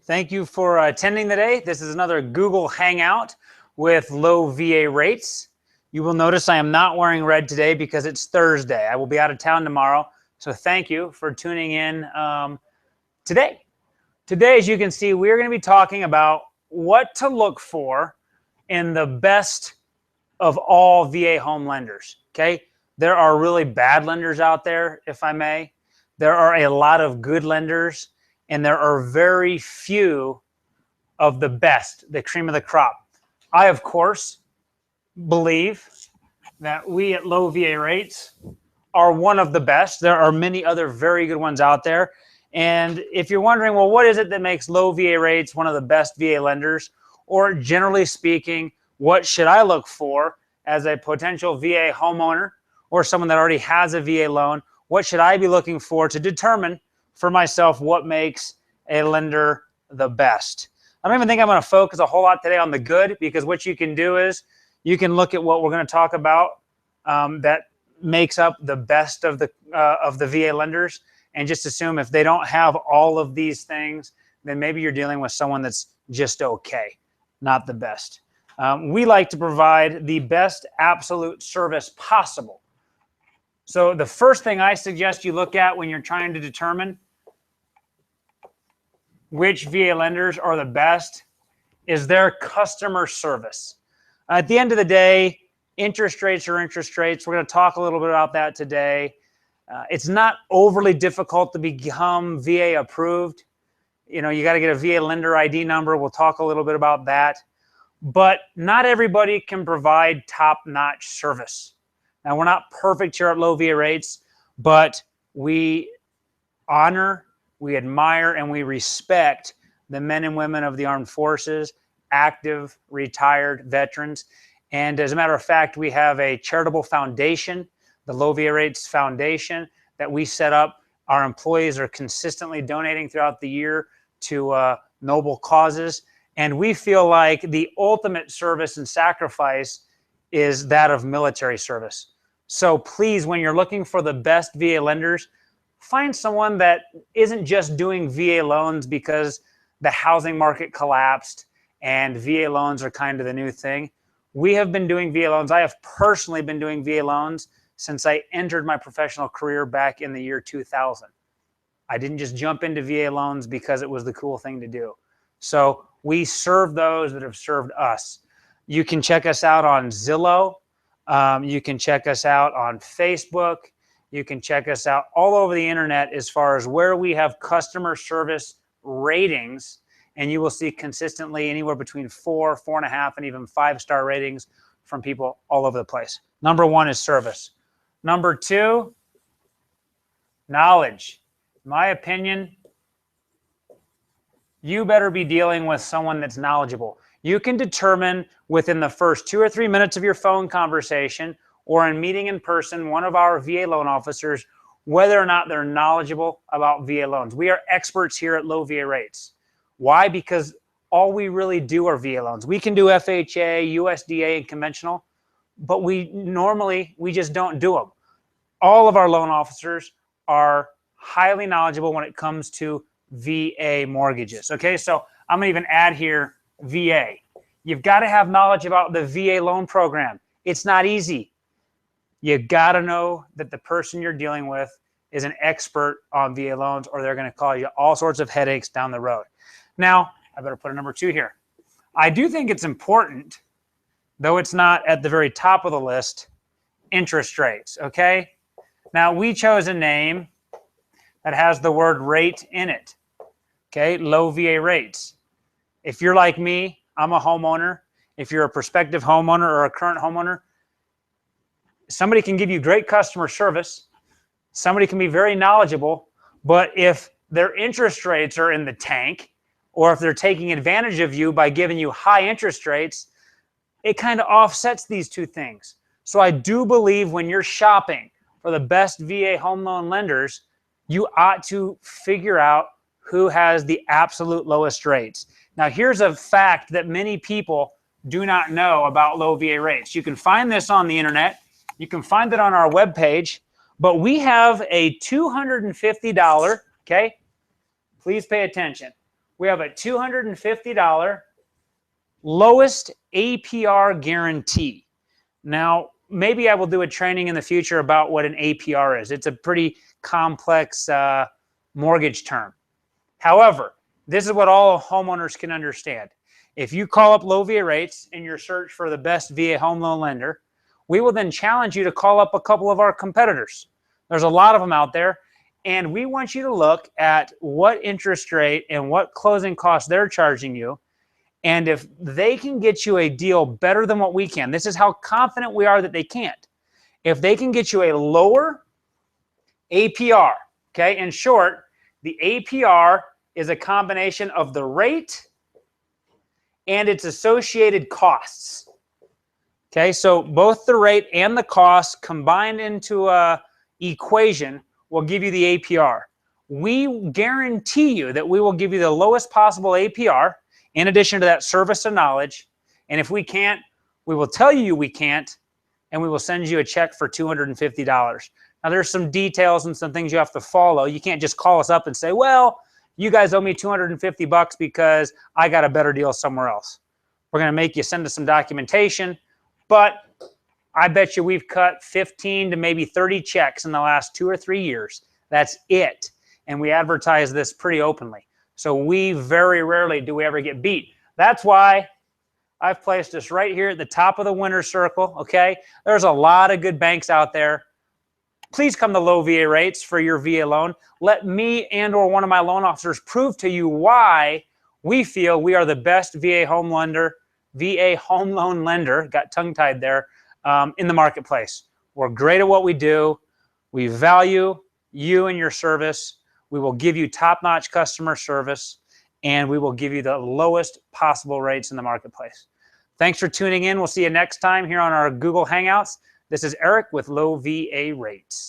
Thank you for attending today. This is another Google Hangout with low VA rates. You will notice I am not wearing red today because it's Thursday. I will be out of town tomorrow, so thank you for tuning in today. Today, as you can see, we're going to be talking about what to look for in the best of all VA home lenders, okay? There are really bad lenders out there, if I may. There are a lot of good lenders, and there are very few of the best, the cream of the crop. I, of course, believe that we at low VA rates are one of the best. There are many other very good ones out there. And if you're wondering, well, what is it that makes low VA rates one of the best VA lenders? Or generally speaking, what should I look for as a potential VA homeowner or someone that already has a VA loan? What should I be looking for to determine for myself what makes a lender the best? I don't even think I'm going to focus a whole lot today on the good, because what you can do is you can look at what we're going to talk about that makes up the best of the VA lenders, and just assume if they don't have all of these things, then maybe you're dealing with someone that's just okay, not the best. We like to provide the best absolute service possible. So the first thing I suggest you look at when you're trying to determine which VA lenders are the best is their customer service. At the end of the day, interest rates are interest rates. We're going to talk a little bit about that today. It's not overly difficult to become VA approved. You know, you got to get a VA lender ID number. We'll talk a little bit about that. But not everybody can provide top-notch service. Now, we're not perfect here at low VA rates, but we honor, we admire, and we respect the men and women of the armed forces, active, retired veterans. And as a matter of fact, we have a charitable foundation, the Low VA Rates Foundation, that we set up. Our employees are consistently donating throughout the year to noble causes. And we feel like the ultimate service and sacrifice is that of military service. So please, when you're looking for the best VA lenders, find someone that isn't just doing VA loans because the housing market collapsed and VA loans are kind of the new thing. We have been doing VA loans. I have personally been doing VA loans since I entered my professional career back in the year 2000. I didn't just jump into VA loans because it was the cool thing to do. So we serve those that have served us. You can check us out on Zillow. You can check us out on Facebook. You can check us out all over the internet as far as where we have customer service ratings, and you will see consistently anywhere between 4, 4.5, and even 5-star ratings from people all over the place. Number one is service. Number two, knowledge. In my opinion, you better be dealing with someone that's knowledgeable. You can determine within the first 2 or 3 minutes of your phone conversation or in meeting in person one of our VA loan officers whether or not they're knowledgeable about VA loans. We are experts here at Low VA Rates. Why? Because all we really do are VA loans. We can do FHA, USDA, and conventional, but we just don't do them. All of our loan officers are highly knowledgeable when it comes to VA mortgages. Okay, so I'm going to even add here VA. You've got to have knowledge about the VA loan program. It's not easy. You got to know that the person you're dealing with is an expert on VA loans, or they're going to cause you all sorts of headaches down the road. Now, I better put a number 2 here. I do think it's important, though it's not at the very top of the list, interest rates, okay? Now, we chose a name that has the word rate in it, okay? Low VA rates. If you're like me, I'm a homeowner. If you're a prospective homeowner or a current homeowner, somebody can give you great customer service. Somebody can be very knowledgeable, but if their interest rates are in the tank, or if they're taking advantage of you by giving you high interest rates, it kind of offsets these two things. So I do believe when you're shopping for the best VA home loan lenders, you ought to figure out who has the absolute lowest rates. Now, here's a fact that many people do not know about low VA rates. You can find this on the internet. You can find it on our webpage, but we have a $250, okay? Please pay attention. we have a $250 lowest APR guarantee. Now, maybe I will do a training in the future about what an APR is. It's a pretty complex mortgage term. However, this is what all homeowners can understand. If you call up low VA rates in your search for the best VA home loan lender, we will then challenge you to call up a couple of our competitors. There's a lot of them out there, and we want you to look at what interest rate and what closing costs they're charging you. And if they can get you a deal better than what we can, this is how confident we are that they can't. If they can get you a lower APR, okay, in short, the APR is a combination of the rate and its associated costs. Okay, so both the rate and the cost combined into a equation will give you the APR. We guarantee you that we will give you the lowest possible APR in addition to that service and knowledge. And if we can't, we will tell you we can't, and we will send you a check for $250. Now, there's some details and some things you have to follow. You can't just call us up and say, well, you guys owe me $250 because I got a better deal somewhere else. We're going to make you send us some documentation, but I bet you we've cut 15 to maybe 30 checks in the last 2 or 3 years. That's it. And we advertise this pretty openly. So we very rarely do we ever get beat. That's why I've placed us right here at the top of the winner's circle, okay? There's a lot of good banks out there. Please come to low VA rates for your VA loan. Let me and or one of my loan officers prove to you why we feel we are the best VA home loan lender, got tongue-tied there, in the marketplace. We're great at what we do. We value you and your service. We will give you top-notch customer service, and we will give you the lowest possible rates in the marketplace. Thanks for tuning in. We'll see you next time here on our Google Hangouts. This is Eric with Low VA Rates.